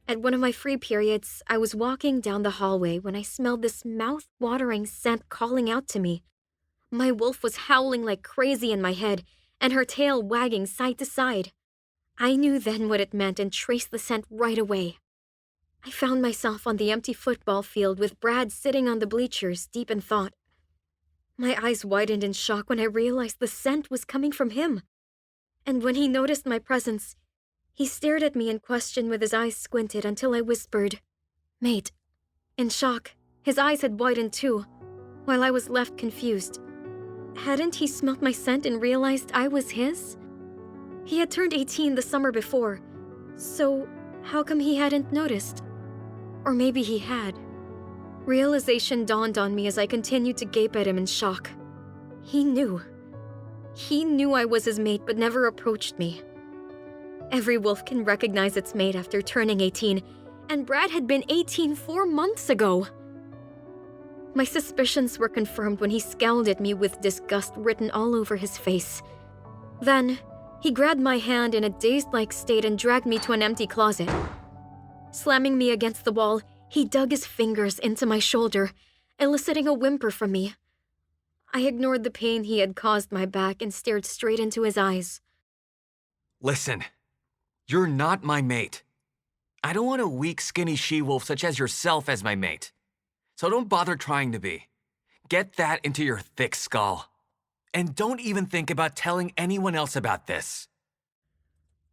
At one of my free periods, I was walking down the hallway when I smelled this mouth-watering scent calling out to me. My wolf was howling like crazy in my head, and her tail wagging side to side. I knew then what it meant and traced the scent right away. I found myself on the empty football field with Brad sitting on the bleachers, deep in thought. My eyes widened in shock when I realized the scent was coming from him. And when he noticed my presence, he stared at me in question with his eyes squinted until I whispered, "Mate." In shock, his eyes had widened too, while I was left confused. Hadn't he smelt my scent and realized I was his? He had turned 18 the summer before, so how come he hadn't noticed? Or maybe he had. Realization dawned on me as I continued to gape at him in shock. He knew. He knew I was his mate but never approached me. Every wolf can recognize its mate after turning 18, and Brad had been 18 4 months ago. My suspicions were confirmed when he scowled at me with disgust written all over his face. Then, he grabbed my hand in a dazed-like state and dragged me to an empty closet. Slamming me against the wall, he dug his fingers into my shoulder, eliciting a whimper from me. I ignored the pain he had caused my back and stared straight into his eyes. Listen, you're not my mate. I don't want a weak, skinny she-wolf such as yourself as my mate. So don't bother trying to be. Get that into your thick skull. And don't even think about telling anyone else about this.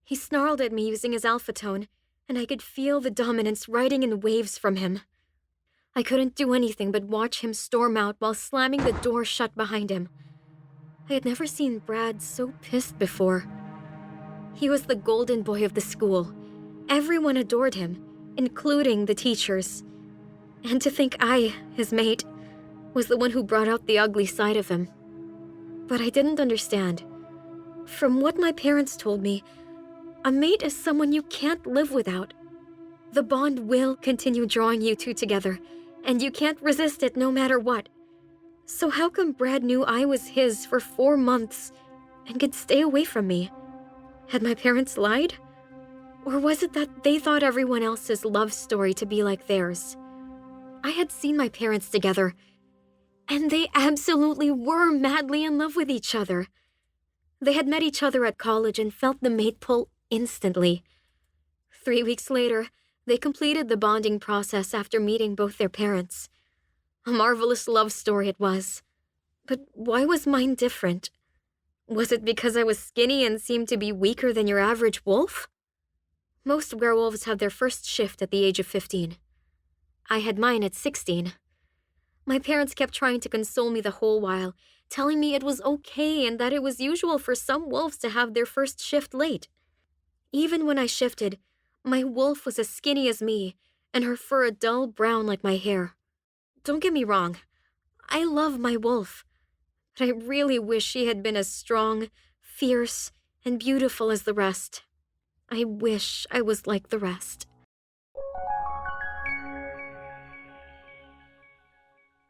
He snarled at me using his alpha tone, and I could feel the dominance riding in waves from him. I couldn't do anything but watch him storm out while slamming the door shut behind him. I had never seen Brad so pissed before. He was the golden boy of the school. Everyone adored him, including the teachers. And to think I, his mate, was the one who brought out the ugly side of him. But I didn't understand. From what my parents told me, a mate is someone you can't live without. The bond will continue drawing you two together, and you can't resist it no matter what. So how come Brad knew I was his for 4 months and could stay away from me? Had my parents lied? Or was it that they thought everyone else's love story to be like theirs? I had seen my parents together, and they absolutely were madly in love with each other. They had met each other at college and felt the mate pull instantly. 3 weeks later, they completed the bonding process after meeting both their parents. A marvelous love story it was. But why was mine different? Was it because I was skinny and seemed to be weaker than your average wolf? Most werewolves have their first shift at the age of 15. I had mine at 16. My parents kept trying to console me the whole while, telling me it was okay and that it was usual for some wolves to have their first shift late. Even when I shifted, my wolf was as skinny as me, and her fur a dull brown like my hair. Don't get me wrong, I love my wolf, but I really wish she had been as strong, fierce, and beautiful as the rest. I wish I was like the rest.